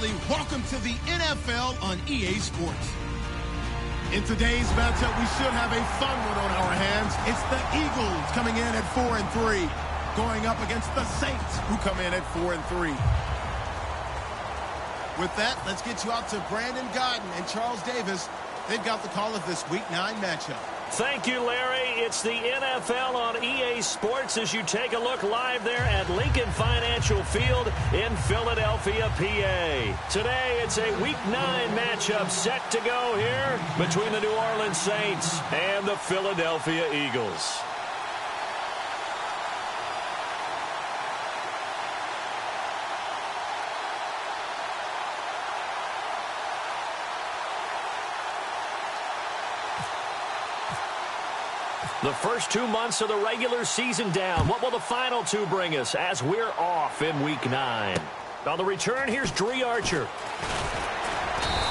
family, welcome to the NFL on EA Sports. In today's matchup, we should have a fun one on our hands. It's the Eagles coming in at 4-3, going up against the Saints, who come in at 4-3. With that, let's get you out to Brandon Godden and Charles Davis. They've got the call of this Week 9 matchup. Thank you, Larry. It's the NFL on EA Sports as you take a look live there at Lincoln Financial Field in Philadelphia, PA. Today, it's a Week 9 matchup set to go here between the New Orleans Saints and the Philadelphia Eagles. The first 2 months of the regular season down. What will the final 2 bring us as we're off in Week 9? On the return, here's Dree Archer.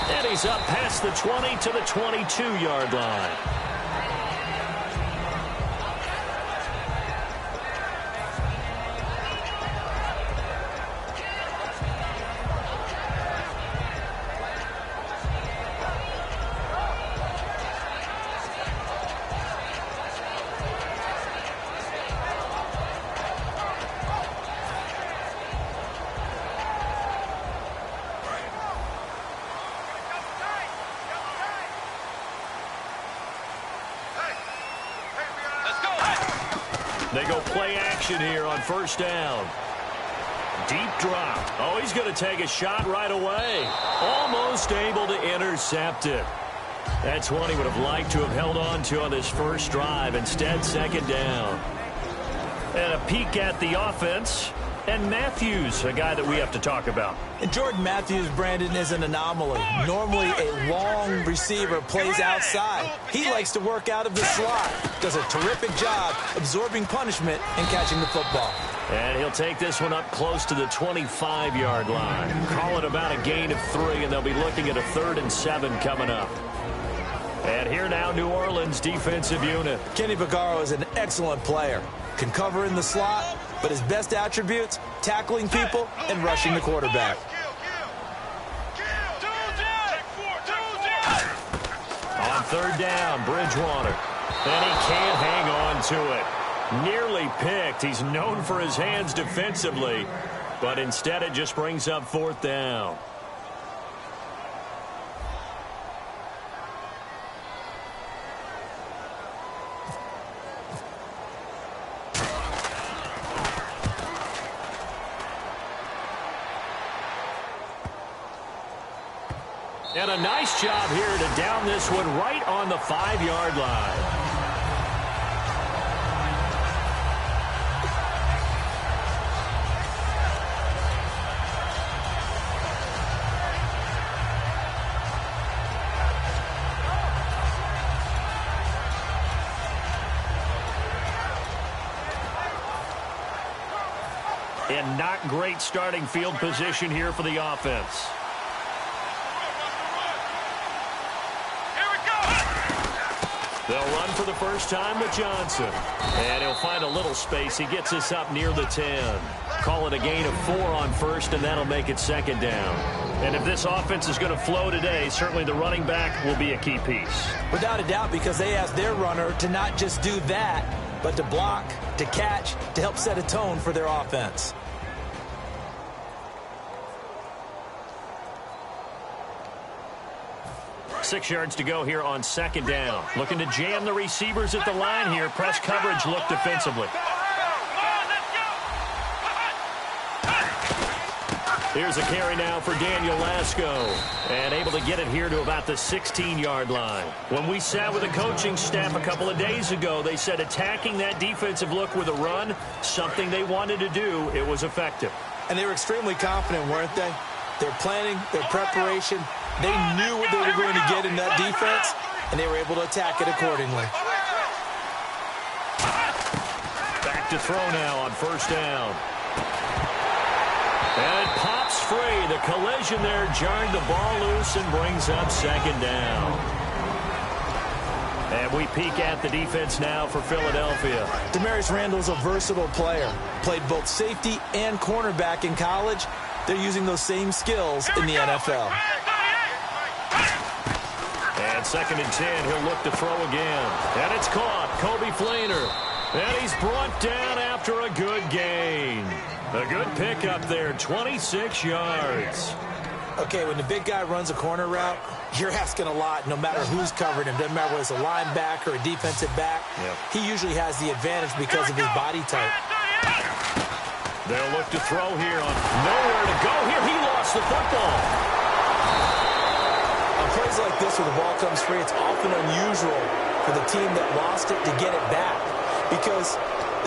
And he's up past the 20 to the 22-yard line. They go play action here on first down. Deep drop. Oh, he's going to take a shot right away. Almost able to intercept it. That's one he would have liked to have held on to on this first drive. Instead, second down. And a peek at the offense. And Matthews, a guy that we have to talk about. And Jordan Matthews, Brandon, is an anomaly. Normally, a long receiver plays outside. He likes to work out of the slot. Does a terrific job absorbing punishment and catching the football. And he'll take this one up close to the 25-yard line. Call it about a gain of 3, and they'll be looking at a 3rd and 7 coming up. And here now, New Orleans defensive unit. Kenny Vaccaro is an excellent player. Can cover in the slot, but his best attributes, tackling people and rushing the quarterback. On third down, Bridgewater. And he can't hang on to it. Nearly picked. He's known for his hands defensively, but instead it just brings up 4th down. And a nice job here to down this one right on the 5-yard line. And not great starting field position here for the offense. They'll run for the first time with Johnson. And he'll find a little space. He gets us up near the 10. Call it a gain of 4 on first, and that'll make it second down. And if this offense is going to flow today, certainly the running back will be a key piece. Without a doubt, because they asked their runner to not just do that, but to block, to catch, to help set a tone for their offense. Six yards to go here on second down. Looking to jam the receivers at the line here. Press coverage look defensively. Here's a carry now for Daniel Lasco. And able to get it here to about the 16-yard line. When we sat with the coaching staff a couple of days ago, they said attacking that defensive look with a run, something they wanted to do. It was effective. And they were extremely confident, weren't they? Their planning, their preparation, they knew what they were going to get in that defense, and they were able to attack it accordingly. Back to throw now on first down. And it pops free. The collision there jarred the ball loose and brings up second down. And we peek at the defense now for Philadelphia. Demarius Randall's a versatile player. Played both safety and cornerback in college. they're using those same skills in the NFL. And 2nd and 10, he'll look to throw again. And it's caught. Kobe Flainer. And he's brought down after a good gain. A good pickup there, 26 yards. Okay, when the big guy runs a corner route, you're asking a lot no matter who's covering him. Doesn't matter whether it's a linebacker or a defensive back. Yep. He usually has the advantage because of his body type. They'll look to throw here on nowhere to go here. He lost the football. On plays like this where the ball comes free, it's often unusual for the team that lost it to get it back because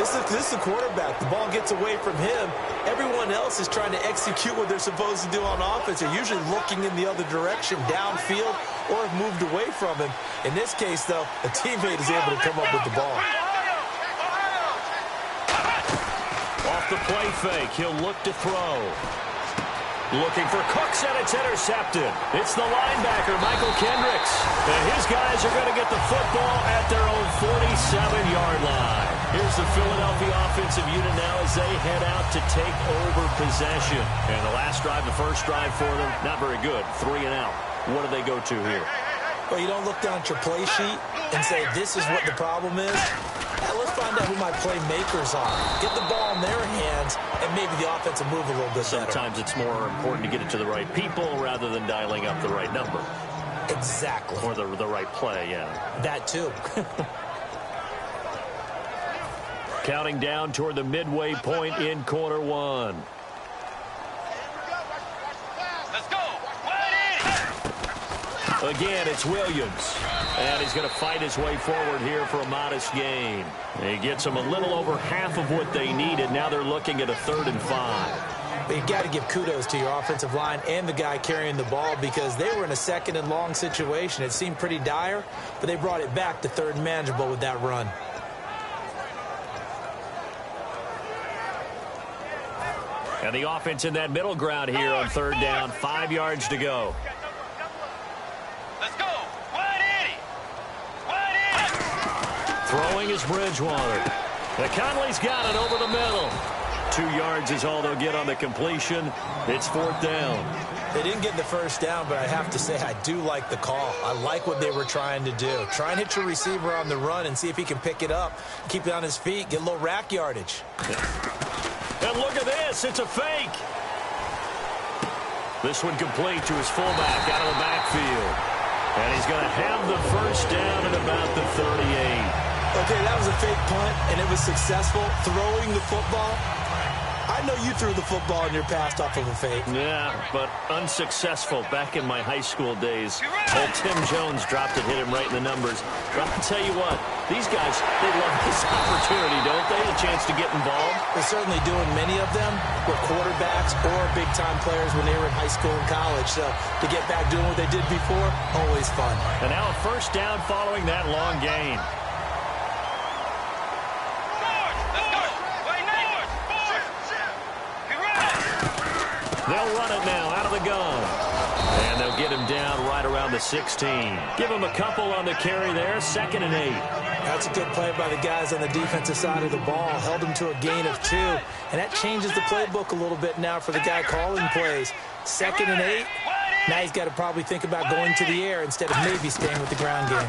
this is the quarterback. The ball gets away from him. Everyone else is trying to execute what they're supposed to do on offense. They're usually looking in the other direction, downfield, or have moved away from him. In this case, though, a teammate is able to come up with the ball. Off the play fake, he'll look to throw. Looking for Cooks, and it's intercepted. It's the linebacker, Michael Kendricks. And his guys are going to get the football at their own 47-yard line. Here's the Philadelphia offensive unit now as they head out to take over possession. And the last drive, the first drive for them, not very good. 3 and out. What do they go to here? Well, you don't look down at your play sheet and say, this is what the problem is. Let's find out who my playmakers are. Get the ball in their hands, and maybe the offense will move a little bit better. Sometimes it's more important to get it to the right people rather than dialing up the right number. Exactly. Or the right play, yeah. That too. Counting down toward the midway point in quarter one. Let's go. Again, it's Williams. And he's going to fight his way forward here for a modest gain. He gets them a little over half of what they needed. Now they're looking at a 3rd and 5. But you've got to give kudos to your offensive line and the guy carrying the ball because they were in a 2nd and long situation. It seemed pretty dire, but they brought it back to 3rd and manageable with that run. And the offense in that middle ground here on 3rd down. 5 yards to go. Let's go. Throwing is Bridgewater. Conley's got it over the middle. 2 yards is all they'll get on the completion. It's 4th down. They didn't get the first down, but I have to say I do like the call. I like what they were trying to do. Try and hit your receiver on the run and see if he can pick it up, keep it on his feet, get a little rack yardage. And look at this. It's a fake. This one complete to his fullback out of the backfield. And he's going to have the first down at about the 38. Okay, that was a fake punt, and it was successful. Throwing the football, I know you threw the football in your past off of a fake. Yeah, but unsuccessful back in my high school days. Old Tim Jones dropped it, hit him right in the numbers. But I'll tell you what, these guys, they love this opportunity, don't they? A chance to get involved. They're certainly doing. Many of them were quarterbacks or big-time players when they were in high school and college. So to get back doing what they did before, always fun. And now a first down following that long gain. They'll run it now out of the gun. And they'll get him down right around the 16. Give him a couple on the carry there. 2nd and 8. That's a good play by the guys on the defensive side of the ball. Held him to a gain of 2. And that changes the playbook a little bit now for the guy calling plays. 2nd and 8. Now he's got to probably think about going to the air instead of maybe staying with the ground game.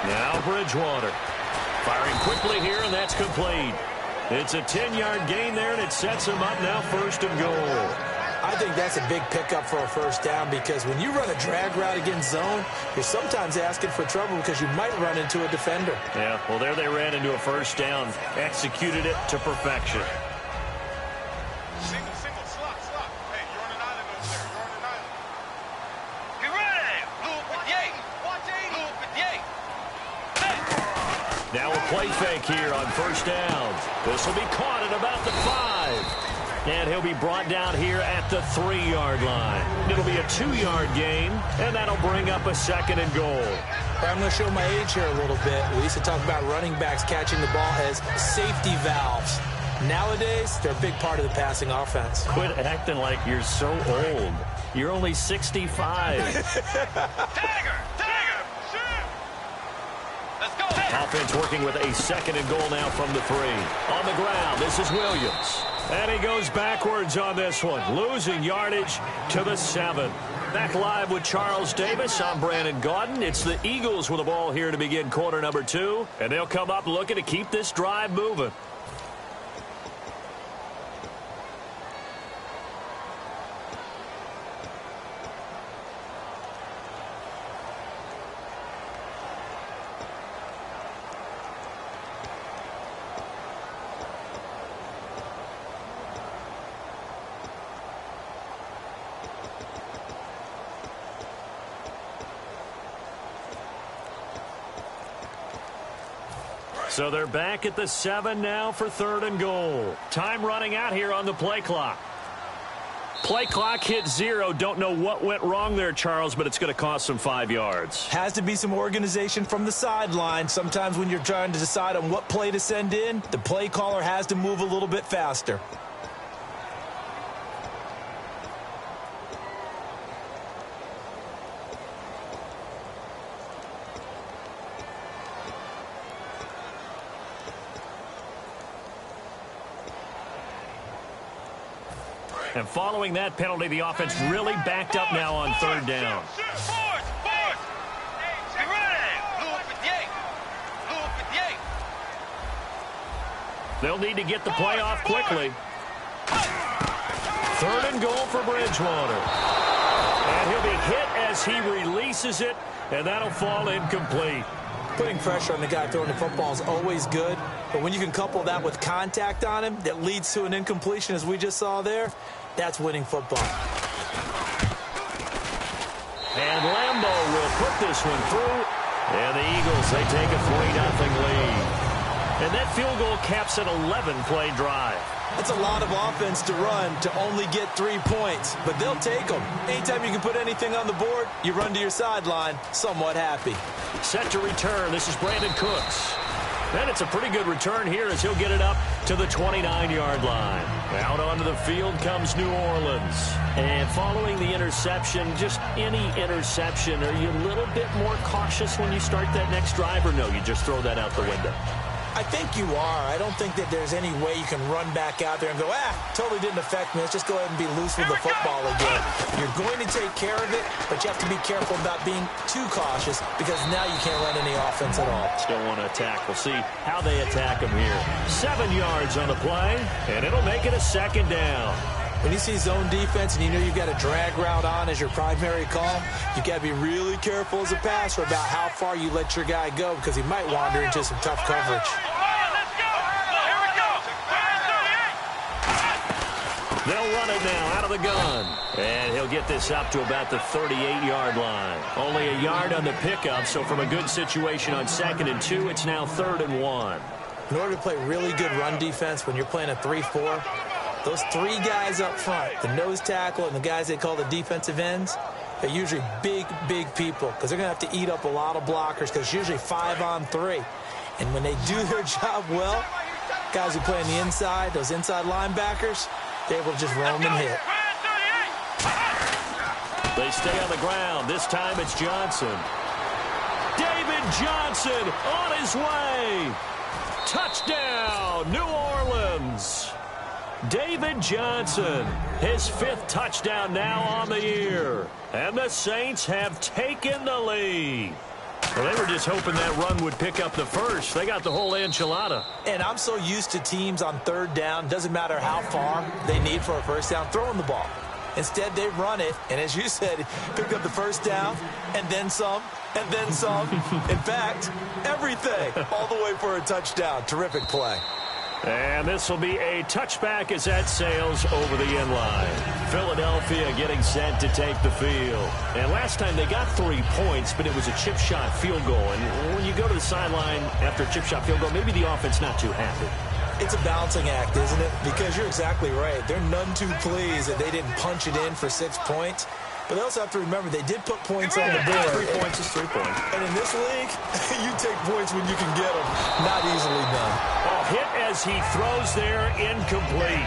Now Bridgewater. Firing quickly here, and that's complete. It's a 10-yard gain there, and it sets him up now 1st and goal. I think that's a big pickup for a first down because when you run a drag route against zone, you're sometimes asking for trouble because you might run into a defender. Yeah, well, there they ran into a first down, executed it to perfection. Single, slot. Hey, you're on an island over there. You're on an island. Get ready. Loop with Yay. Watch A. Loop with Yay. Now a play fake here on first down. This will be caught at about the 5. And he'll be brought down here at the 3-yard line. It'll be a 2-yard gain, and that'll bring up a 2nd and goal. I'm going to show my age here a little bit. We used to talk about running backs catching the ball as safety valves. Nowadays, they're a big part of the passing offense. Quit acting like you're so old. You're only 65. Tiger. Shoot. Let's go. Off offense working with a second and goal now from the 3. On the ground, this is Williams. And he goes backwards on this one, losing yardage to the 7. Back live with Charles Davis. I'm Brandon Gaudin. It's the Eagles with the ball here to begin quarter number 2. And they'll come up looking to keep this drive moving. So they're back at the 7 now for 3rd and goal. Time running out here on the play clock. Play clock hit 0. Don't know what went wrong there, Charles, but it's going to cost them 5 yards. Has to be some organization from the sideline. Sometimes when you're trying to decide on what play to send in, the play caller has to move a little bit faster. And following that penalty, the offense really backed up now on 3rd down. They'll need to get the play off quickly. 3rd and goal for Bridgewater. And he'll be hit as he releases it, and that'll fall incomplete. Putting pressure on the guy throwing the football is always good, but when you can couple that with contact on him that leads to an incompletion, as we just saw there, that's winning football. And Lambeau will put this one through, and the Eagles, they take a 3-0 lead. And that field goal caps an 11-play drive. That's a lot of offense to run to only get 3 points, but they'll take them. Anytime you can put anything on the board, you run to your sideline somewhat happy. Set to return. This is Brandon Cooks. And it's a pretty good return here as he'll get it up to the 29-yard line. Out onto the field comes New Orleans. And following the interception, just any interception, are you a little bit more cautious when you start that next drive, or no, you just throw that out the window? I think you are. I don't think that there's any way you can run back out there and go, totally didn't affect me. Let's just go ahead and be loose with the football again. You're going to take care of it, but you have to be careful about being too cautious because now you can't run any offense at all. Still want to attack. We'll see how they attack him here. 7 yards on the play, and it'll make it a 2nd down. When you see zone defense and you know you've got a drag route on as your primary call, you've got to be really careful as a passer about how far you let your guy go because he might wander into some tough coverage. They'll run it now out of the gun. And he'll get this up to about the 38-yard line. Only a yard on the pickup, so from a good situation on 2nd and 2, it's now 3rd and 1. In order to play really good run defense when you're playing a 3-4, those 3 guys up front, the nose tackle and the guys they call the defensive ends, they're usually big, big people because they're going to have to eat up a lot of blockers because it's usually 5 on 3. And when they do their job well, guys who play on the inside, those inside linebackers, they're able to just roam and hit. They stay on the ground. This time it's Johnson. David Johnson on his way. Touchdown, New Orleans. David Johnson, his 5th touchdown now on the year. And the Saints have taken the lead. Well, they were just hoping that run would pick up the first. They got the whole enchilada. And I'm so used to teams on 3rd down, doesn't matter how far they need for a first down, throwing the ball. Instead, they run it, and as you said, pick up the first down, and then some, and then some. In fact, everything, all the way for a touchdown. Terrific play. And this will be a touchback as that sails over the end line. Philadelphia getting set to take the field. And last time they got 3 points, but it was a chip shot field goal. And when you go to the sideline after a chip shot field goal, maybe the offense not too happy. It's a balancing act, isn't it? Because you're exactly right. They're none too pleased that they didn't punch it in for 6 points. But they also have to remember they did put points on the board. 3 points is 3 points. And in this league, you take points when you can get them. Not easily done. Oh, hit as he throws there, incomplete.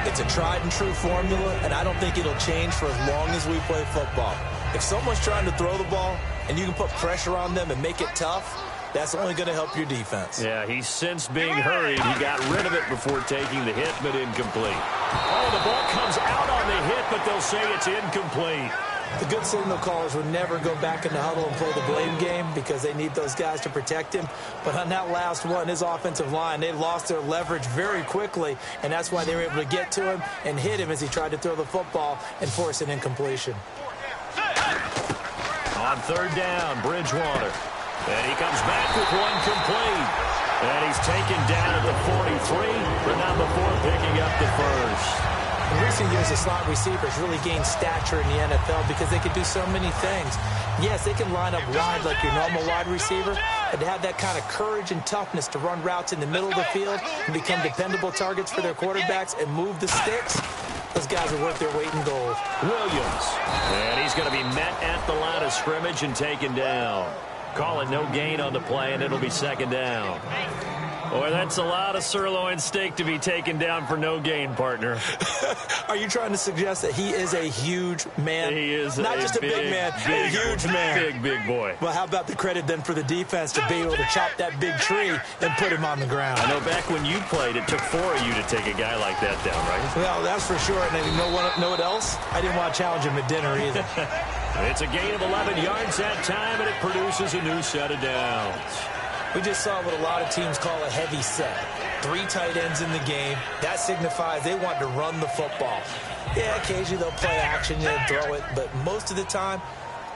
It's a tried and true formula, and I don't think it'll change for as long as we play football. If someone's trying to throw the ball and you can put pressure on them and make it tough, That's only going to help your defense. Yeah, he's since being hurried. He got rid of it before taking the hit, but incomplete. Oh, the ball comes out on the hit, but they'll say it's incomplete. The good signal callers would never go back in the huddle and play the blame game because they need those guys to protect him. But on that last one, his offensive line, they lost their leverage very quickly, and that's why they were able to get to him and hit him as he tried to throw the football and force an incompletion. On third down, Bridgewater. And he comes back with one complete. And he's taken down at the 43, but not before picking up the first. In recent years, the slot receivers really gained stature in the NFL because they can do so many things. Yes, they can line up wide like your normal wide receiver, but to have that kind of courage and toughness to run routes in the middle of the field and become dependable targets for their quarterbacks and move the sticks, those guys are worth their weight in gold. Williams. And he's going to be met at the line of scrimmage and taken down. Call it no gain on the play, and it'll be second down. Boy, that's a lot of sirloin steak to be taken down for no gain, partner. Are you trying to suggest that he is a huge man? He is not just a big man, a huge man. Big boy. Well, how about the credit then for the defense to be able to chop that big tree and put him on the ground? I know back when you played, it took 4 of you to take a guy like that down, right? Well, that's for sure. And you know what else? I didn't want to challenge him at dinner either. It's a gain of 11 yards that time, and it produces a new set of downs. We just saw what a lot of teams call a heavy set. 3 tight ends in the game. That signifies they want to run the football. Yeah, occasionally they'll play action and throw it, but most of the time,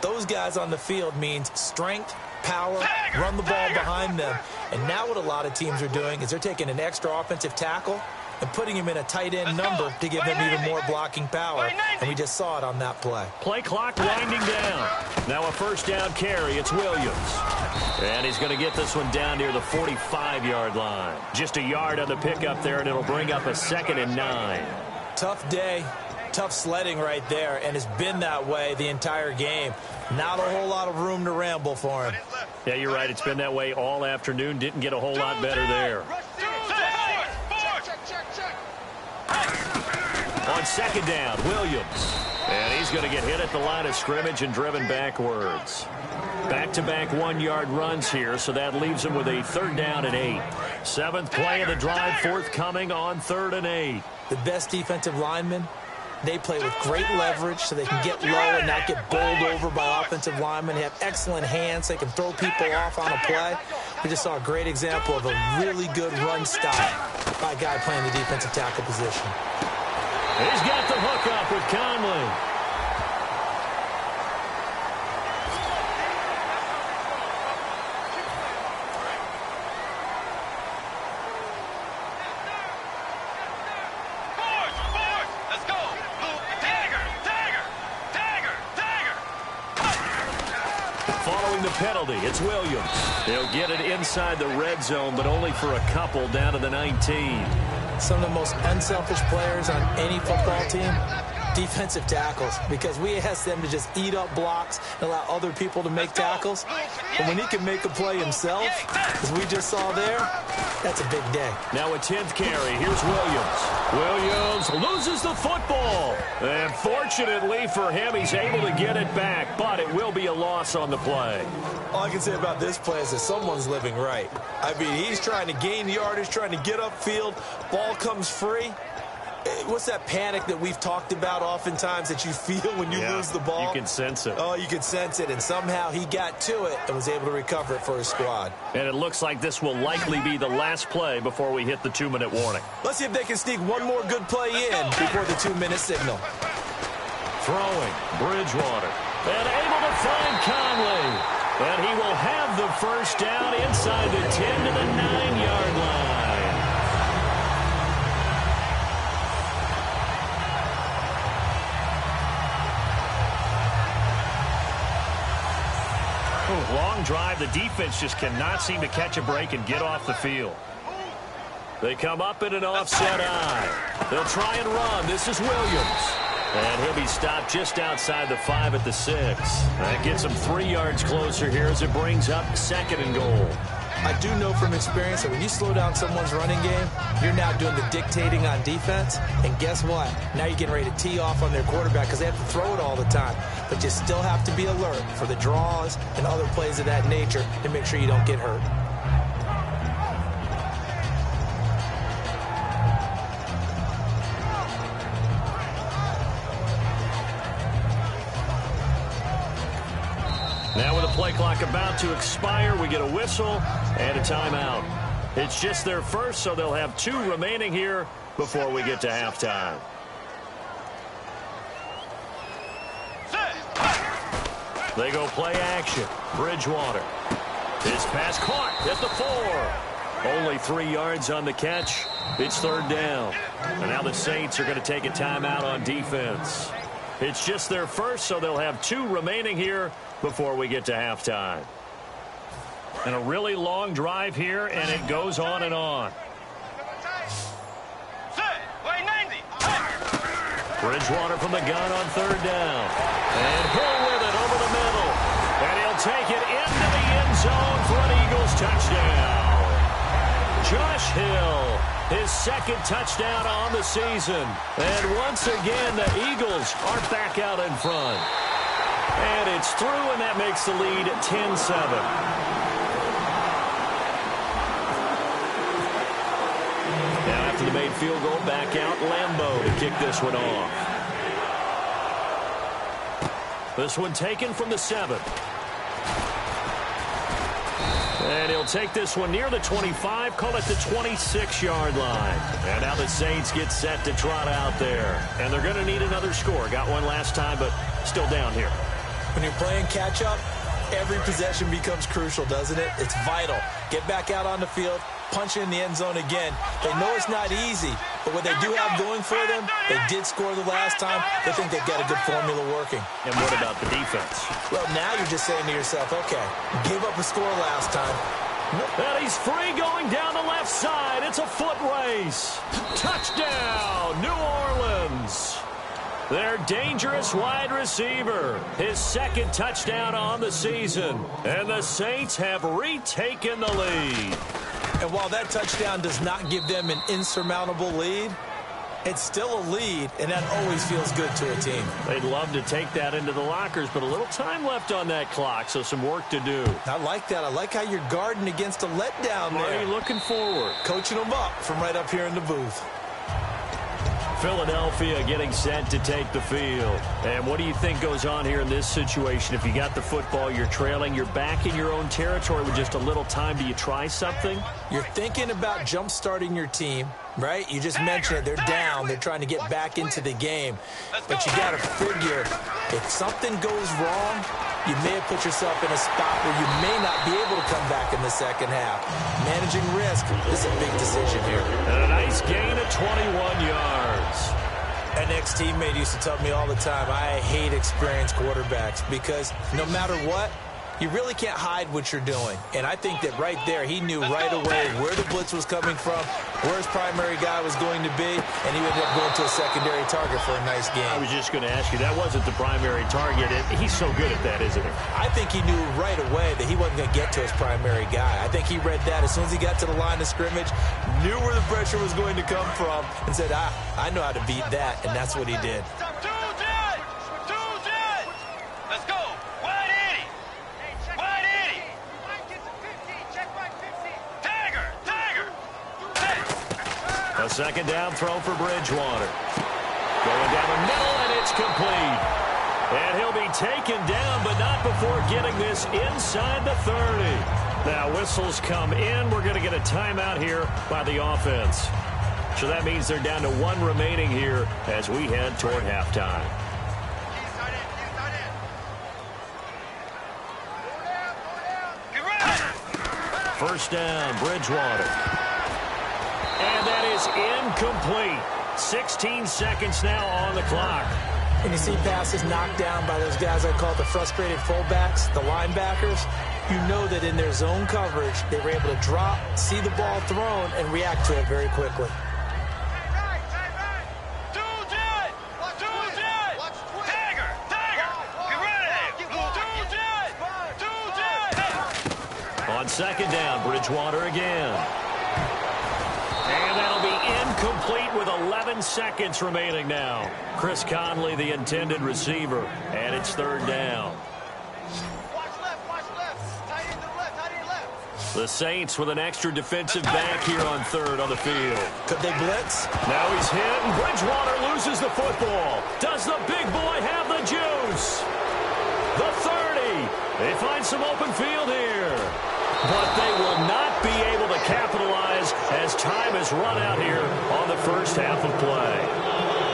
those guys on the field means strength, power, run the ball behind them. And now what a lot of teams are doing is they're taking an extra offensive tackle and putting him in a tight end number to give them even more blocking power. And we just saw it on that play. Play clock winding down. Now a first down carry. It's Williams. And he's going to get this one down near the 45-yard line. Just a yard on the pickup there, and it'll bring up a 2nd and 9. Tough day. Tough sledding right there, and it's been that way the entire game. Not a whole lot of room to ramble for him. Yeah, you're right. It's been that way all afternoon. Didn't get a whole lot better there. On second down, Williams. And he's going to get hit at the line of scrimmage and driven backwards. Back-to-back 1-yard runs here, so that leaves him with a 3rd down and 8. 7th play of the drive forthcoming on 3rd and 8. The best defensive linemen, they play with great leverage so they can get low and not get bowled over by offensive linemen. They have excellent hands. They can throw people off on a play. We just saw a great example of a really good run stop by a guy playing the defensive tackle position. He's got the hook up with Conley. Let's go. Dagger. Following the penalty, it's Williams. They'll get it inside the red zone, but only for a couple down to the 19. Some of the most unselfish players on any football team, defensive tackles, because we ask them to just eat up blocks and allow other people to make tackles. But when he can make a play himself, as we just saw there, that's a big day. Now a 10th carry. Here's Williams. Williams loses the football. And fortunately for him, he's able to get it back, but it will be a loss on the play. All I can say about this play is that someone's living right. I mean, he's trying to gain yardage, trying to get upfield. Ball comes free. What's that panic that we've talked about oftentimes that you feel when you lose the ball? You can sense it. Oh, you can sense it, and somehow he got to it and was able to recover it for his squad. And it looks like this will likely be the last play before we hit the 2-minute warning. Let's see if they can sneak one more good play in before the 2-minute signal. Throwing, Bridgewater. And able to find Conley. And he will have the first down inside the 10 to the 9-yard line. Long drive. The defense just cannot seem to catch a break and get off the field. They come up in an offset eye. They'll try and run. This is Williams. And he'll be stopped just outside the 5 at the 6. That gets him 3 yards closer here as it brings up 2nd and goal. I do know from experience that when you slow down someone's running game, you're now doing the dictating on defense. And guess what? Now you're getting ready to tee off on their quarterback because they have to throw it all the time. but you still have to be alert for the draws and other plays of that nature to make sure you don't get hurt. Now with the play clock about to expire, we get a whistle and a timeout. It's just their first, so they'll have 2 remaining here before we get to halftime. They go play action. Bridgewater. His pass caught at the 4. Only 3 yards on the catch. It's 3rd down. And now the Saints are going to take a timeout on defense. It's just their first, so they'll have 2 remaining here before we get to halftime. And a really long drive here, and it goes on and on. Bridgewater from the gun on 3rd down. And Hill with it over the middle. And he'll take it into the end zone for an Eagles touchdown. Josh Hill, his 2nd touchdown on the season. And once again, the Eagles are back out in front. And it's through, and that makes the lead 10-7. Now after the made field goal, back out Lambeau to kick this one off. This one taken from the 7. And he'll take this one near the 25, call it the 26-yard line. And now the Saints get set to trot out there. And they're going to need another score. Got one last time, but still down here. When you're playing catch-up, every possession becomes crucial, doesn't it? It's vital. Get back out on the field, punch in the end zone again. They know it's not easy, but what they do have going for them, they did score the last time. They think they've got a good formula working. And what about the defense? Well, now you're just saying to yourself, okay, gave up a score last time. And he's free going down the left side. It's a foot race. Touchdown, New Orleans. Their dangerous wide receiver, his 2nd touchdown on the season. And the Saints have retaken the lead. And while that touchdown does not give them an insurmountable lead, it's still a lead, and that always feels good to a team. They'd love to take that into the lockers, but a little time left on that clock, so some work to do. I like that. I like how you're guarding against a letdown there. Are you looking forward? Coaching them up from right up here in the booth. Philadelphia getting set to take the field. And what do you think goes on here in this situation? If you got the football, you're trailing, you're back in your own territory with just a little time. Do you try something? You're thinking about jump-starting your team, right? You just mentioned it. They're down. They're trying to get back into the game. But you got to figure, if something goes wrong, you may have put yourself in a spot where you may not be able to come back in the second half. Managing risk is a big decision here. And a nice gain of 21 yards. An ex-teammate used to tell me all the time, I hate experienced quarterbacks because no matter what, you really can't hide what you're doing. And I think that right there, he knew right away where the blitz was coming from, where his primary guy was going to be, and he ended up going to a secondary target for a nice game. I was just going to ask you, that wasn't the primary target. He's so good at that, isn't he? I think he knew right away that he wasn't going to get to his primary guy. I think he read that as soon as he got to the line of scrimmage, knew where the pressure was going to come from, and said, I know how to beat that, and that's what he did. Let's go. A 2nd down throw for Bridgewater. Going down the middle, and it's complete. And he'll be taken down, but not before getting this inside the 30. Now, whistles come in. We're going to get a timeout here by the offense. So that means they're down to 1 remaining here as we head toward halftime. First down, Bridgewater. And that is incomplete. 16 seconds now on the clock. And you see passes knocked down by those guys I call the frustrated fullbacks, the linebackers. You know that in their zone coverage, they were able to drop, see the ball thrown, and react to it very quickly. On 2nd down, Bridgewater again. And that'll be Incomplete with 11 seconds remaining now. Chris Conley, the intended receiver, and it's third down. Watch left. Tight end to the left, tight end left. The Saints with an extra defensive back here on third on the field. Could they blitz? Now he's hit, and Bridgewater loses the football. Does the big boy have the juice? The 30. They find some open field here. But they will not be able to capitalize as time has run out here on the first half of play.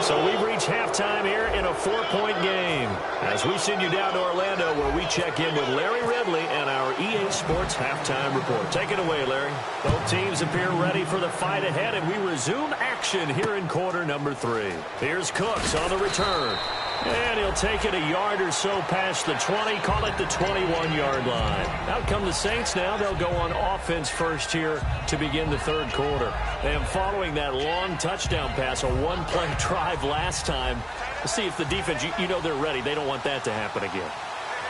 So we've reached halftime here in a 4-point game as we send you down to Orlando where we check in with Larry Ridley and our EA Sports Halftime Report. Take it away, Larry. Both teams appear ready for the fight ahead, and we resume action here in quarter number 3. Here's Cooks on the return. And he'll take it a yard or so past the 20, call it the 21-yard line. Out come the Saints now. They'll go on offense first here to begin the third quarter. And following that long touchdown pass, a one-play drive last time, we'll see if the defense, you know they're ready. They don't want that to happen again.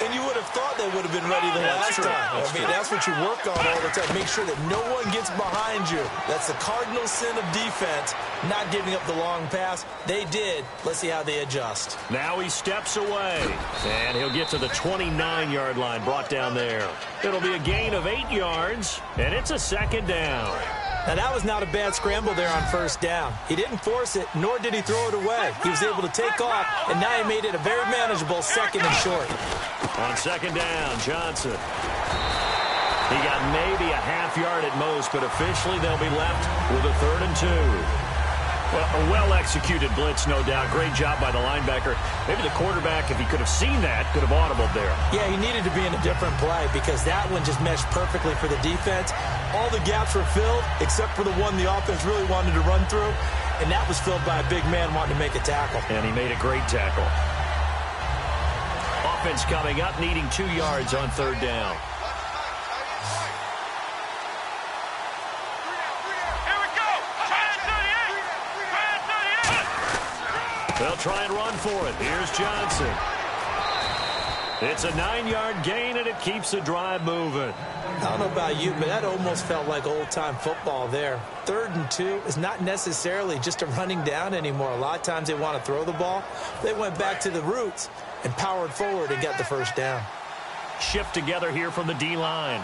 And you would have thought they would have been ready the last time. That's what you work on all the time. Make sure that no one gets behind you. That's the cardinal sin of defense, not giving up the long pass. They did. Let's see how they adjust. Now he steps away, and he'll get to the 29-yard line, brought down there. It'll be a gain of 8 yards, and it's a second down. Now, that was not a bad scramble there on first down. He didn't force it, nor did he throw it away. He was able to take off, and now he made it a very manageable second and short. On second down, Johnson. He got maybe a half yard at most, but officially they'll be left with a 3rd and 2. Well, a well-executed blitz, no doubt. Great job by the linebacker. Maybe the quarterback, if he could have seen that, could have audibled there. Yeah, he needed to be in a different play because that one just meshed perfectly for the defense. All the gaps were filled except for the one the offense really wanted to run through, and that was filled by a big man wanting to make a tackle. And he made a great tackle. Offense coming up, needing 2 yards on third down. They'll try and run for it. Here's Johnson. It's a 9-yard gain, and it keeps the drive moving. I don't know about you, but that almost felt like old-time football there. 3rd and 2 is not necessarily just a running down anymore. A lot of times they want to throw the ball. They went back to the roots and powered forward and got the first down. Shift together here from the D-line.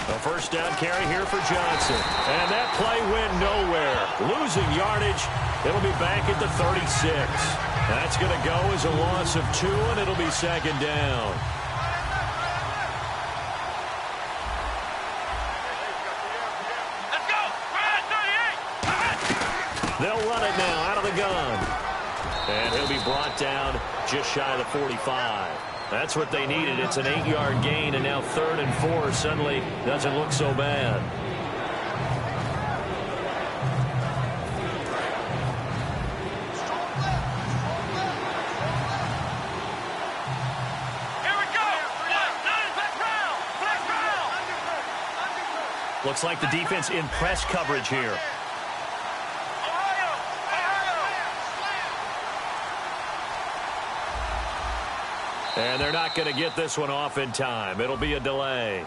A first down carry here for Johnson. And that play went nowhere. Losing yardage. It'll be back at the 36. That's going to go as a loss of 2, and it'll be second down. Let's go! They'll run it now out of the gun. And he'll be brought down just shy of the 45. That's what they needed. It's an 8-yard gain, and now 3rd and 4 suddenly doesn't look so bad. Here we go! Black round! Looks like the defense in press coverage here. And they're not going to get this one off in time. It'll be a delay.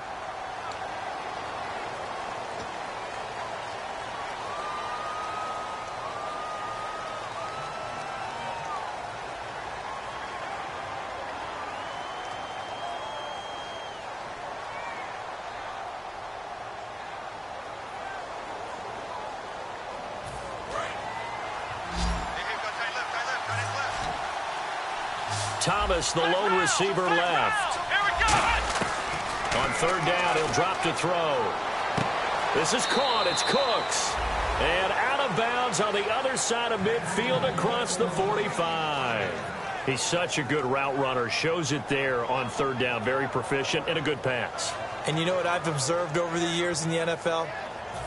Thomas, the lone receiver, left. On third down, he'll drop to throw. This is caught. It's Cooks. And out of bounds on the other side of midfield across the 45. He's such a good route runner. Shows it there on third down. Very proficient and a good pass. And you know what I've observed over the years in the NFL?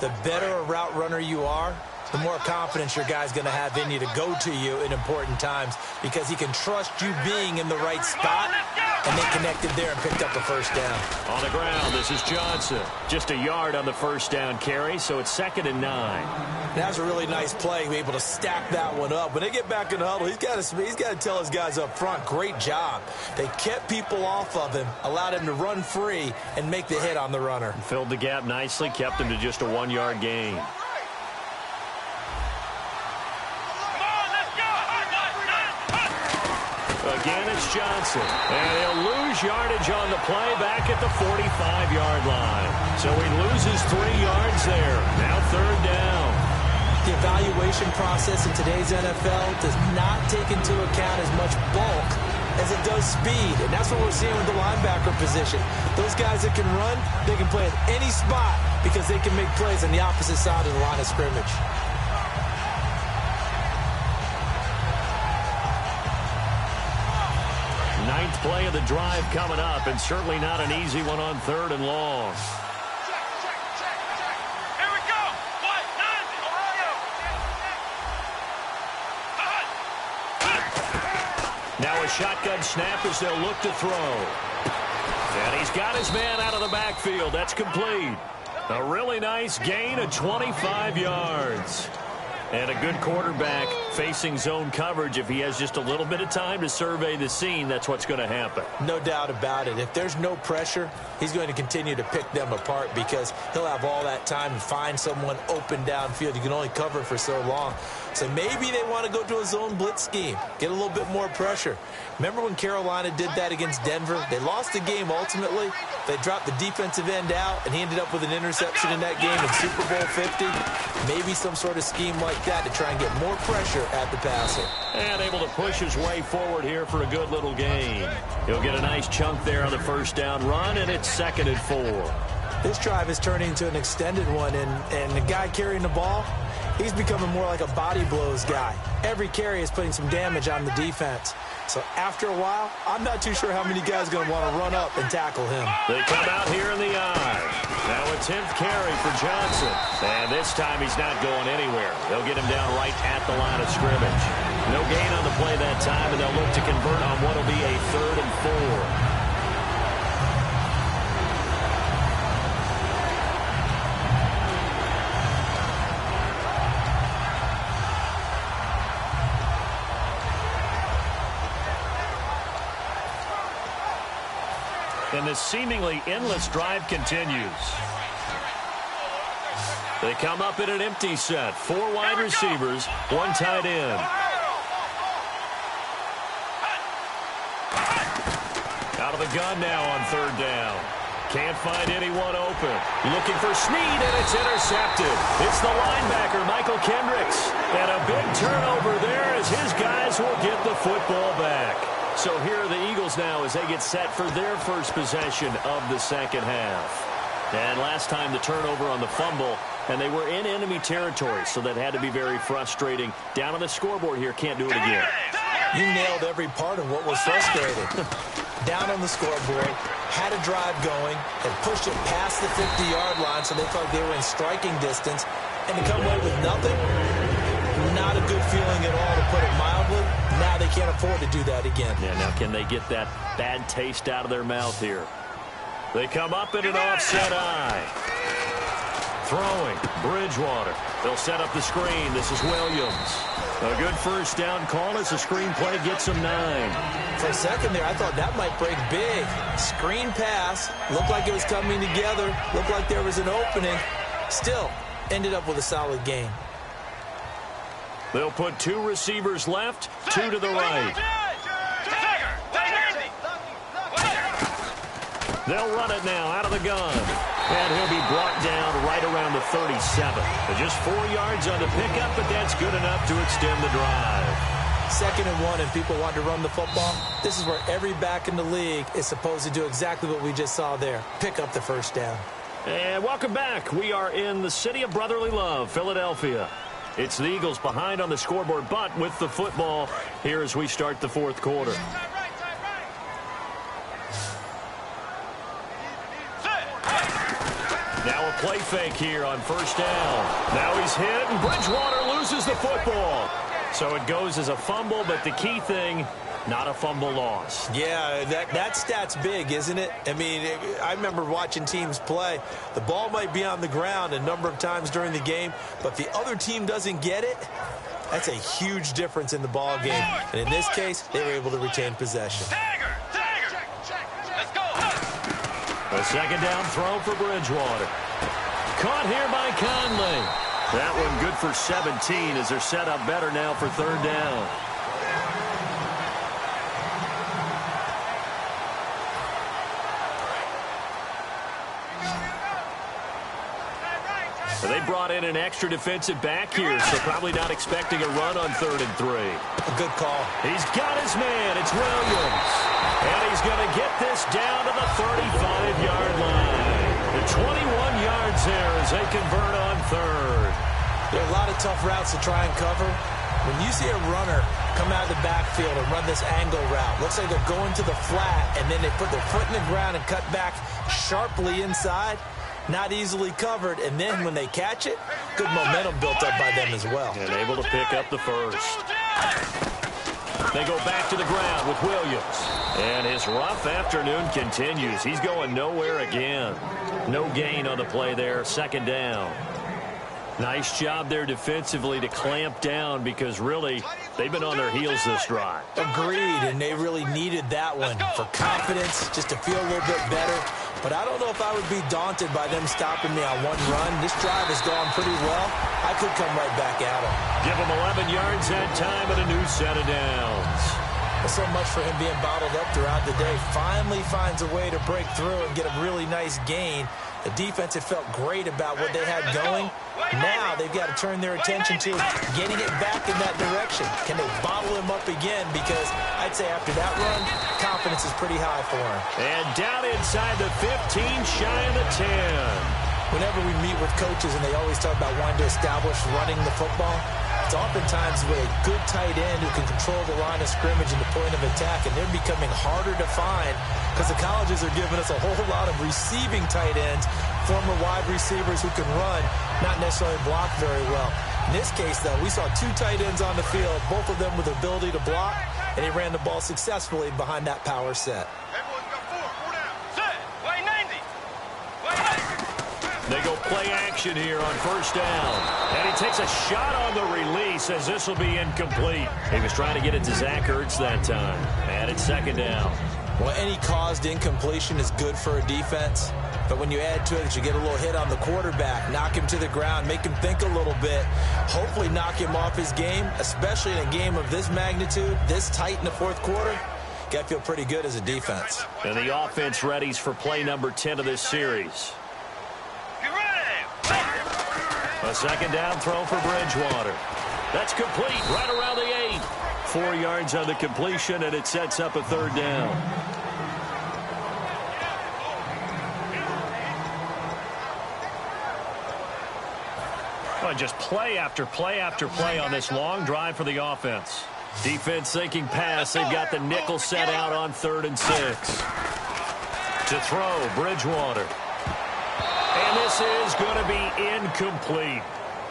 The better a route runner you are, the more confidence your guy's going to have in you to go to you in important times because he can trust you being in the right spot and they connected there and picked up a first down. On the ground, this is Johnson. Just a yard on the first down carry, so it's 2nd and 9. That was a really nice play, able to stack that one up. When they get back in the huddle, he's got to tell his guys up front, great job. They kept people off of him, allowed him to run free, and make the hit on the runner. Filled the gap nicely, kept him to just a 1-yard gain. Again, it's Johnson. And he'll lose yardage on the play back at the 45-yard line. So he loses 3 yards there. Now 3rd down. The evaluation process in today's NFL does not take into account as much bulk as it does speed. And that's what we're seeing with the linebacker position. Those guys that can run, they can play at any spot because they can make plays on the opposite side of the line of scrimmage. Ninth play of the drive coming up, and certainly not an easy one on 3rd and long. Here we go. Now a shotgun snap as they'll look to throw. And he's got his man out of the backfield. That's complete. A really nice gain of 25 yards. And a good quarterback facing zone coverage. If he has just a little bit of time to survey the scene, that's what's going to happen. No doubt about it. If there's no pressure, he's going to continue to pick them apart because he'll have all that time to find someone open downfield. You can only cover for so long. So maybe they want to go to a zone blitz scheme, get a little bit more pressure. Remember when Carolina did that against Denver? They lost the game ultimately. They dropped the defensive end out, and he ended up with an interception in that game in Super Bowl 50. Maybe some sort of scheme like that to try and get more pressure at the passer. And able to push his way forward here for a good little gain. He'll get a nice chunk there on the first down run, and it's 2nd and 4. This drive is turning into an extended one, and the guy carrying the ball, he's becoming more like a body blows guy. Every carry is putting some damage on the defense. So after a while, I'm not too sure how many guys are going to want to run up and tackle him. They come out here in the eye. Now a 10th carry for Johnson. And this time he's not going anywhere. They'll get him down right at the line of scrimmage. No gain on the play that time, and they'll look to convert on what will be a 3rd and 4. And this seemingly endless drive continues. They come up in an empty set. 4 wide receivers, 1 tight end. Out of the gun now on 3rd down. Can't find anyone open. Looking for Snead, and it's intercepted. It's the linebacker, Michael Kendricks. And a big turnover there as his guys will get the football back. So here are the Eagles now as they get set for their first possession of the second half. And last time the turnover on the fumble, and they were in enemy territory, so that had to be very frustrating. Down on the scoreboard here, can't do it again. You nailed every part of what was frustrating. Down on the scoreboard, had a drive going, and pushed it past the 50-yard line so they felt like they were in striking distance, and to come away with nothing, not a good feeling at all, to put it mildly. Now they can't afford to do that again. Yeah, now can they get that bad taste out of their mouth here? They come up in an offset eye. Throwing, Bridgewater. They'll set up the screen. This is Williams. A good first down call as the screen play gets them 9. For a second there, I thought that might break big. Screen pass. Looked like it was coming together. Looked like there was an opening. Still, ended up with a solid game. They'll put 2 receivers left, 2 to the right. They'll run it now out of the gun. And he'll be brought down right around the 37. Just 4 yards on the pickup, but that's good enough to extend the drive. 2nd and 1, and people want to run the football. This is where every back in the league is supposed to do exactly what we just saw there. Pick up the first down. And welcome back. We are in the city of brotherly love, Philadelphia. It's the Eagles behind on the scoreboard, but with the football here as we start the 4th quarter. Now a play fake here on first down. Now he's hit, and Bridgewater loses the football. So it goes as a fumble, but the key thing, not a fumble loss. Yeah, that stat's big, isn't it? I mean, I remember watching teams play. The ball might be on the ground a number of times during the game, but if the other team doesn't get it, that's a huge difference in the ball game. And in this case, they were able to retain possession. Let's go. A second down throw for Bridgewater. Caught here by Conley. That one good for 17 as they're set up better now for third down. They brought in an extra defensive back here, so probably not expecting a run on 3rd and 3. A good call. He's got his man. It's Williams. And he's going to get this down to the 35-yard line. The 21 yards there as they convert on 3rd. There are a lot of tough routes to try and cover. When you see a runner come out of the backfield and run this angle route, looks like they're going to the flat, and then they put their foot in the ground and cut back sharply inside. Not easily covered, and then when they catch it, good momentum built up by them as well. And able to pick up the first. They go back to the ground with Williams. And his rough afternoon continues. He's going nowhere again. No gain on the play there, second down. Nice job there defensively to clamp down because really they've been on their heels this drive. Agreed, and they really needed that one for confidence, just to feel a little bit better. But I don't know if I would be daunted by them stopping me on one run. This drive has gone pretty well. I could come right back at them. Give him 11 yards that time and a new set of downs. So much for him being bottled up throughout the day. Finally finds a way to break through and get a really nice gain. The defense had felt great about what they had going. Now they've got to turn their attention to getting it back in that direction. Can they bottle him up again? Because I'd say after that run, confidence is pretty high for him. And down inside the 15, shy of the 10. Whenever we meet with coaches and they always talk about wanting to establish running the football, it's oftentimes with a good tight end who can control the line of scrimmage and the point of attack, and they're becoming harder to find because the colleges are giving us a whole lot of receiving tight ends, former wide receivers who can run, not necessarily block very well. In this case, though, we saw two tight ends on the field, both of them with the ability to block, and they ran the ball successfully behind that power set. They go play action here on first down. And he takes a shot on the release as this will be incomplete. He was trying to get it to Zach Ertz that time. And it's second down. Well, any caused incompletion is good for a defense. But when you add to it that you get a little hit on the quarterback, knock him to the ground, make him think a little bit, hopefully knock him off his game, especially in a game of this magnitude, this tight in the fourth quarter, got to feel pretty good as a defense. And the offense readies for play number 10 of this series. A second down throw for Bridgewater. That's complete right around the 8. 4 yards on the completion, and it sets up a third down. Well, just play after play after play on this long drive for the offense. Defense thinking pass. They've got the nickel set out on 3rd and 6. To throw, Bridgewater. And this is going to be incomplete.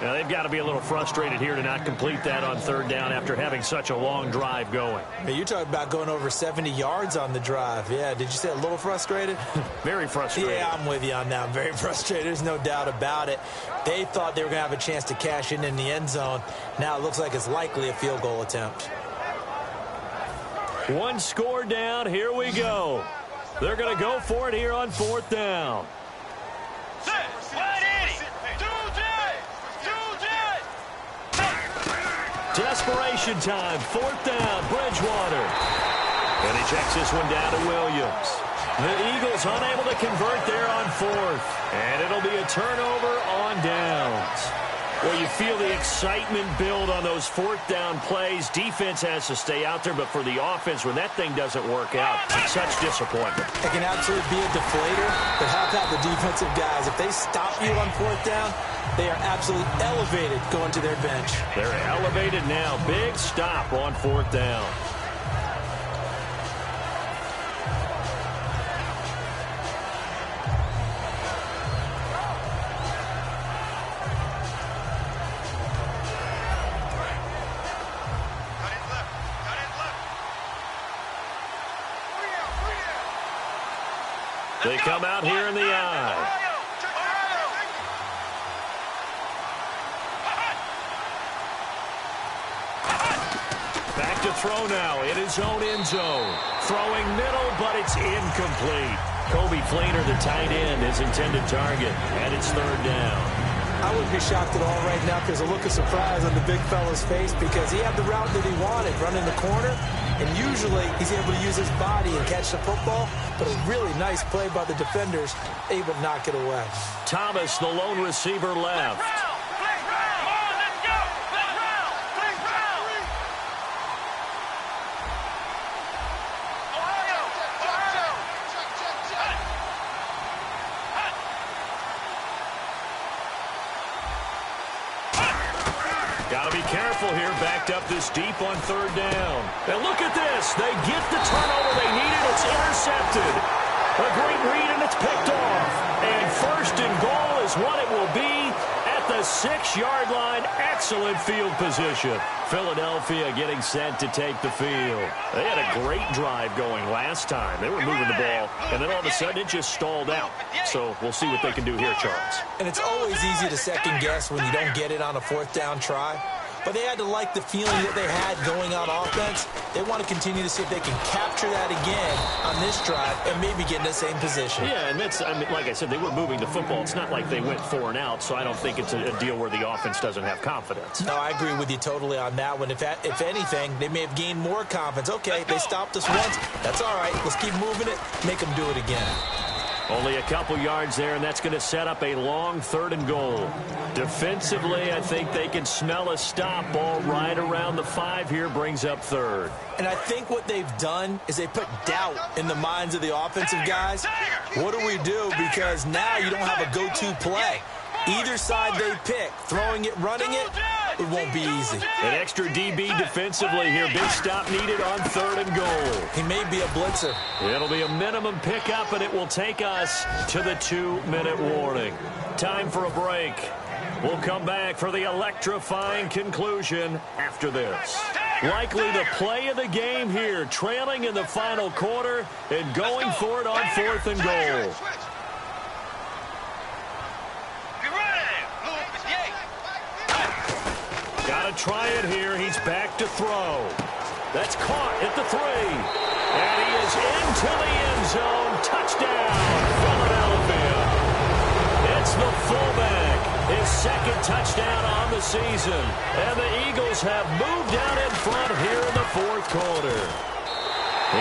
Now, they've got to be a little frustrated here to not complete that on 3rd down after having such a long drive going. Hey, you're talking about going over 70 yards on the drive. Yeah, did you say a little frustrated? Very frustrated. Yeah, I'm with you on that. I'm very frustrated. There's no doubt about it. They thought they were going to have a chance to cash in the end zone. Now it looks like it's likely a field goal attempt. One score down. Here we go. They're going to go for it here on 4th down. Desperation time. 4th down. Bridgewater. And he checks this one down to Williams. The Eagles unable to convert there on 4th. And it'll be a turnover on downs. Well, you feel the excitement build on those 4th down plays. Defense has to stay out there, but for the offense, when that thing doesn't work out, such disappointment. It can absolutely be a deflator, but how about the defensive guys? If they stop you on 4th down, they are absolutely elevated going to their bench. They're elevated now. Big stop on 4th down. They come out here in the eye. Back to throw now in his own end zone. Throwing middle, but it's incomplete. Kobe Fleener, the tight end, his intended target, and it's third down. I wouldn't be shocked at all right now because a look of surprise on the big fella's face because he had the route that he wanted, running the corner, and usually he's able to use his body and catch the football, but a really nice play by the defenders, able to knock it away. Thomas, the lone receiver, left. Got to be careful here, backed up this deep on third down. And look at this. They get the turnover they needed. It's intercepted. A great read, and it's picked off. And first and goal is what it will be at the 6-yard line. Excellent field position. Philadelphia getting set to take the field. They had a great drive going last time. They were moving the ball, and then all of a sudden it just stalled out. So we'll see what they can do here, Charles. And it's always easy to second guess when you don't get it on a fourth down try. But they had to like the feeling that they had going on offense. They want to continue to see if they can capture that again on this drive and maybe get in the same position. Yeah, and that's, I mean, like I said, they were moving the football. It's not like they went 4 and out, so I don't think it's a deal where the offense doesn't have confidence. No, I agree with you totally on that one. If anything, they may have gained more confidence. Okay, they stopped us once. That's all right. Let's keep moving it. Make them do it again. Only a couple yards there, and that's going to set up a long third and goal. Defensively, I think they can smell a stop ball right around the 5 here, brings up third. And I think what they've done is they put doubt in the minds of the offensive guys. What do we do? Because now you don't have a go-to play. Either side they pick, throwing it, running it, it won't be easy. An extra DB defensively here. Big stop needed on third and goal. He may be a blitzer. It'll be a minimum pickup, and it will take us to the 2-minute warning. Time for a break. We'll come back for the electrifying conclusion after this. Likely the play of the game here, trailing in the final quarter and going for it on fourth and goal. Got to try it here. He's back to throw. That's caught at the 3. And he is into the end zone. Touchdown, Philadelphia. It's the fullback. His second touchdown on the season. And the Eagles have moved out in front here in the fourth quarter.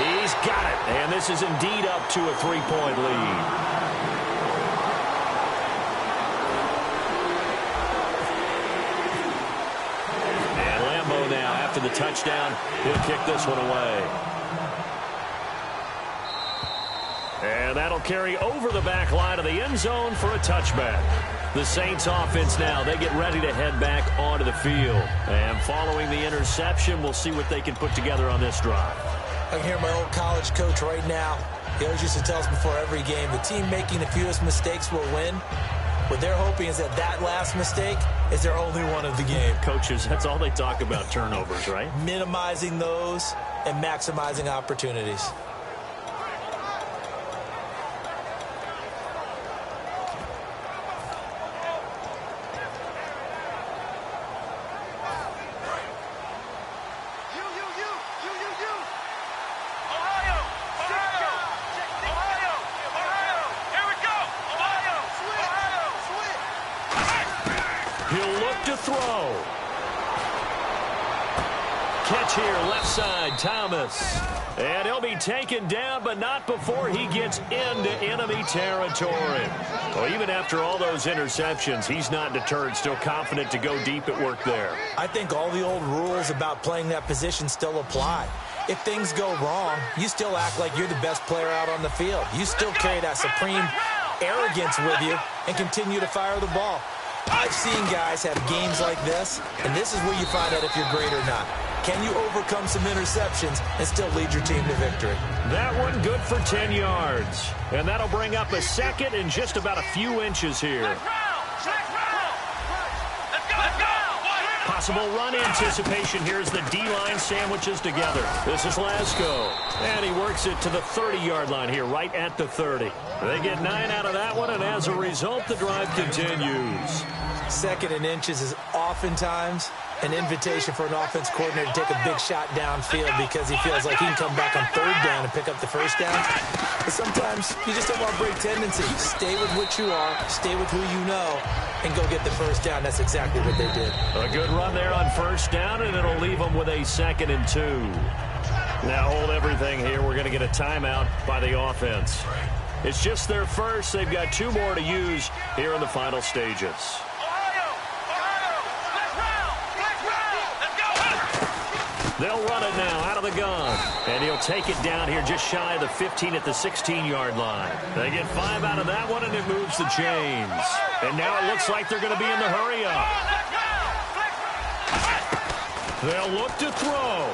He's got it. And this is indeed up to a 3-point lead. Now, after the touchdown, he'll kick this one away. And that'll carry over the back line of the end zone for a touchback. The Saints offense now, they get ready to head back onto the field. And following the interception, we'll see what they can put together on this drive. I can hear my old college coach right now. He always used to tell us before every game, the team making the fewest mistakes will win. What they're hoping is that last mistake is their only one of the game. Coaches, that's all they talk about, turnovers, right? Minimizing those and maximizing opportunities. Catch here, left side, Thomas. And he'll be taken down, but not before he gets into enemy territory. Well, even after all those interceptions, he's not deterred, still confident to go deep at work there. I think all the old rules about playing that position still apply. If things go wrong, you still act like you're the best player out on the field. You still carry that supreme arrogance with you and continue to fire the ball. I've seen guys have games like this, and this is where you find out if you're great or not. Can you overcome some interceptions and still lead your team to victory? That one good for 10 yards. And that'll bring up a second in just about a few inches here. Possible run anticipation here as the D-line sandwiches together. This is Lasco. And he works it to the 30-yard line here, right at the 30. They get 9 out of that one, and as a result, the drive continues. Second and inches is oftentimes an invitation for an offense coordinator to take a big shot downfield because he feels like he can come back on third down and pick up the first down. But sometimes you just don't want to break tendency. Stay with what you are, stay with who you know, and go get the first down. That's exactly what they did. A good run there on first down, and it'll leave them with a 2nd and 2. Now hold everything here. We're going to get a timeout by the offense. It's just their first. They've got 2 more to use here in the final stages. They'll run it now out of the gun. And he'll take it down here just shy of the 15 at the 16-yard line. They get 5 out of that one, and it moves the chains. And now it looks like they're going to be in the hurry-up. They'll look to throw.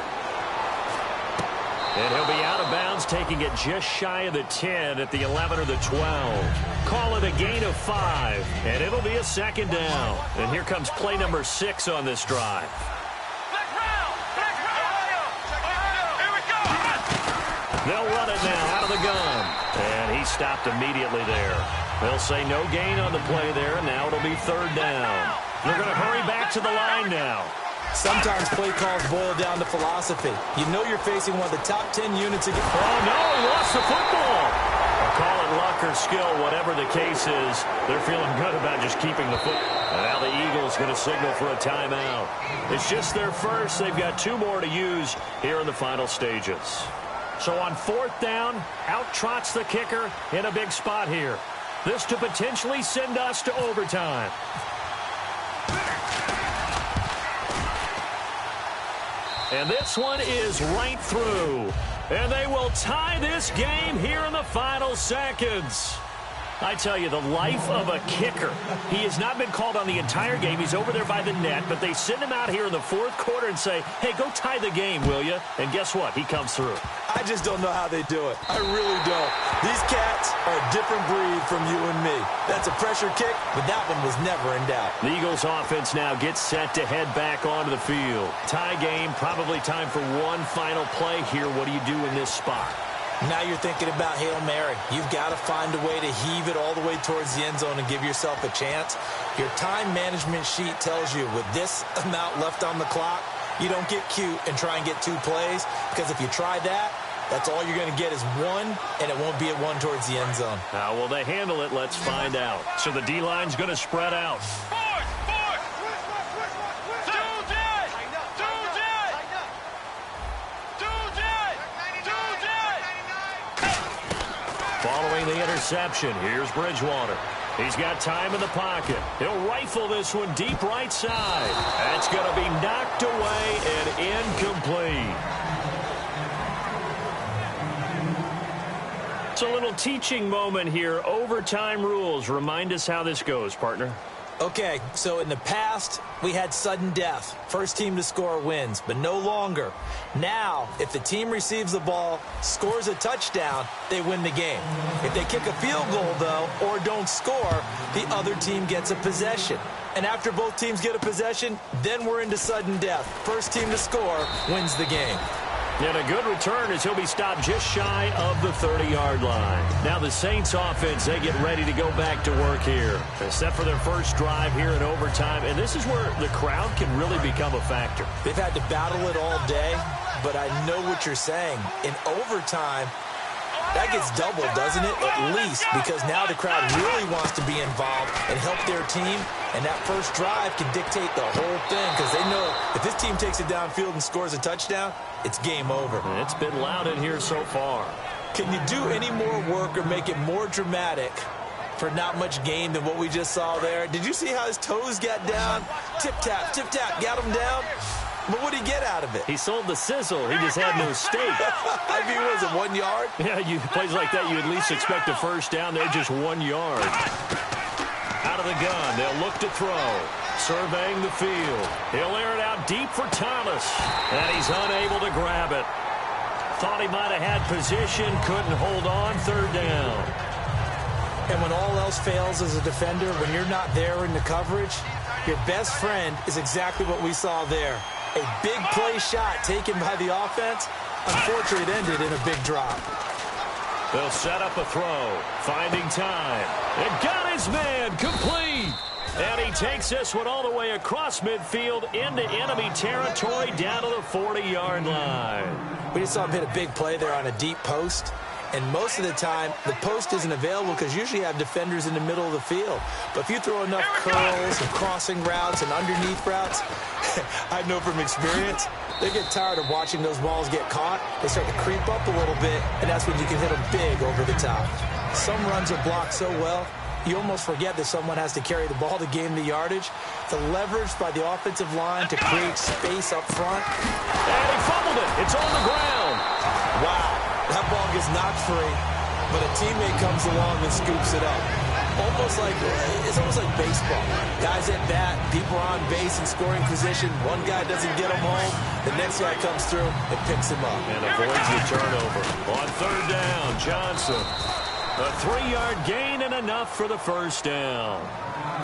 And he'll be out of bounds, taking it just shy of the 10 at the 11 or the 12. Call it a gain of 5, and it'll be a 2nd down. And here comes play number 6 on this drive. They'll run it now out of the gun. And he stopped immediately there. They'll say no gain on the play there, and now it'll be 3rd down. They're going to hurry back to the line now. Sometimes play calls boil down to philosophy. You know you're facing one of the top 10 units again. Oh, no, he lost the football. Call it luck or skill, whatever the case is. They're feeling good about just keeping the football. And now the Eagles going to signal for a timeout. It's just their first. They've got 2 more to use here in the final stages. So on 4th down, out trots the kicker in a big spot here. This to potentially send us to overtime. And this one is right through. And they will tie this game here in the final seconds. I tell you, the life of a kicker. He has not been called on the entire game. He's over there by the net, but they send him out here in the 4th quarter and say, hey, go tie the game, will you? And guess what? He comes through. I just don't know how they do it. I really don't. These cats are a different breed from you and me. That's a pressure kick, but that one was never in doubt. The Eagles offense now gets set to head back onto the field. Tie game, probably time for one final play here. What do you do in this spot? Now you're thinking about Hail Mary. You've got to find a way to heave it all the way towards the end zone and give yourself a chance. Your time management sheet tells you with this amount left on the clock, you don't get cute and try and get 2 plays, because if you try that, that's all you're going to get is 1, and it won't be a 1 towards the end zone. How will they handle it? Let's find out. So the D-line's going to spread out. Following the interception, here's Bridgewater. He's got time in the pocket. He'll rifle this one deep right side. That's going to be knocked away and incomplete. It's a little teaching moment here. Overtime rules. Remind us how this goes, partner. Okay, so in the past, we had sudden death. First team to score wins, but no longer. Now, if the team receives the ball, scores a touchdown, they win the game. If they kick a field goal, though, or don't score, the other team gets a possession. And after both teams get a possession, then we're into sudden death. First team to score wins the game. And a good return as he'll be stopped just shy of the 30-yard line. Now the Saints offense, they get ready to go back to work here. They're set for their first drive here in overtime, and this is where the crowd can really become a factor. They've had to battle it all day, but I know what you're saying. In overtime, that gets doubled, doesn't it? At least, because now the crowd really wants to be involved and help their team, and that first drive can dictate the whole thing, because they know if this team takes it downfield and scores a touchdown, it's game over. And it's been loud in here so far. Can you do any more work or make it more dramatic for not much gain than what we just saw there? Did you see how his toes got down? Tip-tap, got him down. But what did he get out of it? He sold the sizzle. He just had no steak. I mean, was it 1 yard? Yeah, plays like that, you at least expect a first down. They're just 1 yard. Out of the gun, they'll look to throw. Surveying the field. He'll air it out deep for Thomas. And he's unable to grab it. Thought he might have had position, couldn't hold on. 3rd down. And when all else fails as a defender, when you're not there in the coverage, your best friend is exactly what we saw there. A big play shot taken by the offense. Unfortunately, it ended in a big drop. They'll set up a throw. Finding time. And got his man complete. And he takes this one all the way across midfield into enemy territory down to the 40-yard line. We just saw him hit a big play there on a deep post. And most of the time, the post isn't available because usually you have defenders in the middle of the field. But if you throw enough curls and crossing routes and underneath routes, I know from experience, they get tired of watching those balls get caught. They start to creep up a little bit, and that's when you can hit them big over the top. Some runs are blocked so well, you almost forget that someone has to carry the ball to gain the yardage. The leverage by the offensive line to create space up front. And he fumbled it. It's on the ground. Wow. That ball gets knocked free, but a teammate comes along and scoops it up. It's almost like baseball. Guys at bat, people are on base in scoring position. One guy doesn't get him home. The next guy comes through and picks him up. And avoids the turnover. On third down, Johnson. A 3-yard gain and enough for the first down.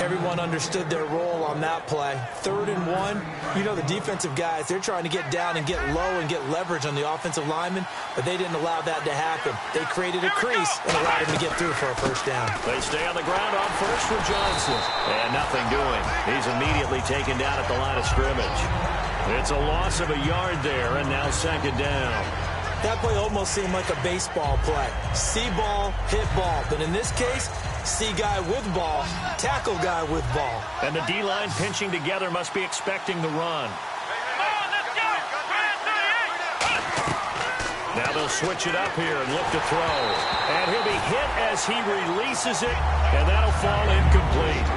Everyone understood their role on that play. 3rd and 1. You know, the defensive guys, they're trying to get down and get low and get leverage on the offensive linemen, but they didn't allow that to happen. They created a crease and allowed him to get through for a first down. They stay on the ground on first for Johnson. And nothing doing. He's immediately taken down at the line of scrimmage. It's a loss of a yard there, and now 2nd down. That play almost seemed like a baseball play. See ball, hit ball. But in this case, see guy with ball, tackle guy with ball. And the D-line pinching together must be expecting the run. Now they'll switch it up here and look to throw. And he'll be hit as he releases it, and that'll fall incomplete.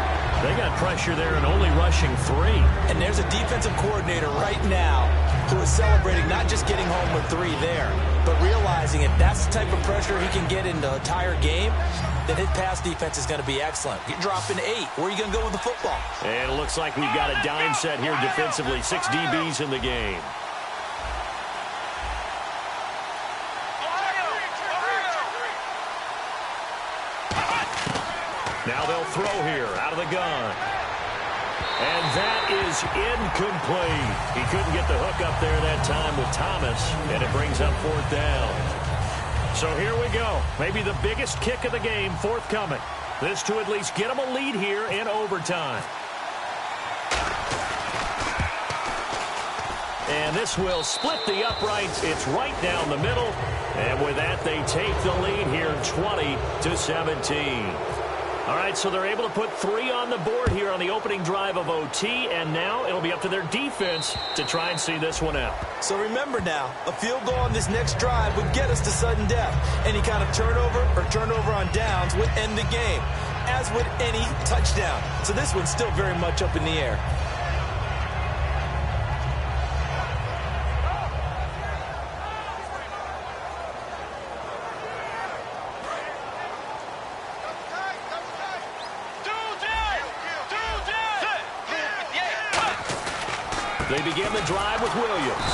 They got pressure there and only rushing 3. And there's a defensive coordinator right now who is celebrating not just getting home with 3 there, but realizing if that's the type of pressure he can get in the entire game, then his pass defense is going to be excellent. You're dropping 8. Where are you going to go with the football? And it looks like we've got a dime set here defensively. 6 DBs in the game. Now they'll throw here out of the gun. And that is incomplete. He couldn't get the hook up there that time with Thomas, and it brings up 4th down. So here we go. Maybe the biggest kick of the game forthcoming. This to at least get them a lead here in overtime. And this will split the uprights. It's right down the middle. And with that, they take the lead here 20-17. All right, so they're able to put 3 on the board here on the opening drive of OT, and now it'll be up to their defense to try and see this one out. So remember now, a field goal on this next drive would get us to sudden death. Any kind of turnover or turnover on downs would end the game, as would any touchdown. So this one's still very much up in the air. They begin the drive with Williams.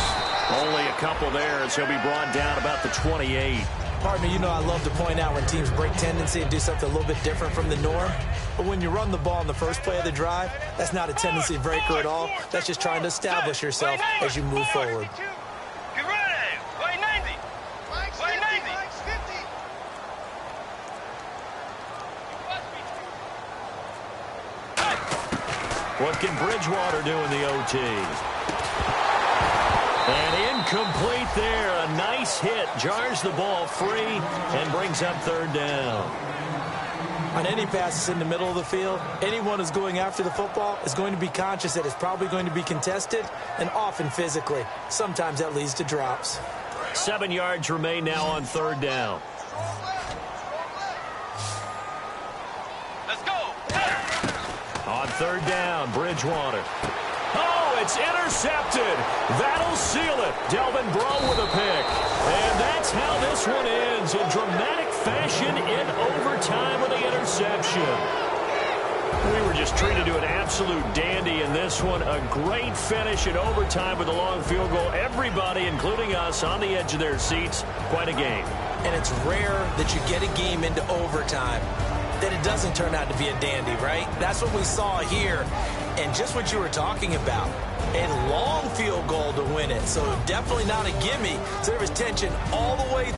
Only a couple there as he'll be brought down about the 28. Partner, you know I love to point out when teams break tendency and do something a little bit different from the norm. But when you run the ball in the first play of the drive, that's not a tendency breaker at all. That's just trying to establish yourself as you move forward. Get ready. White 90. White 90. What can Bridgewater do in the OT? And incomplete there. A nice hit. Jars the ball free and brings up 3rd down. On any passes in the middle of the field, anyone who's going after the football is going to be conscious that it's probably going to be contested and often physically. Sometimes that leads to drops. 7 yards remain now on 3rd down. Let's go. On 3rd down, Bridgewater. Oh, it's intercepted. That'll seal it. Delvin Breaux with a pick. And that's how this one ends in dramatic fashion in overtime with the interception. We were just treated to an absolute dandy in this one. A great finish in overtime with a long field goal. Everybody, including us, on the edge of their seats. Quite a game. And it's rare that you get a game into overtime then it doesn't turn out to be a dandy, right? That's what we saw here. And just what you were talking about, a long field goal to win it. So definitely not a gimme. So there was tension all the way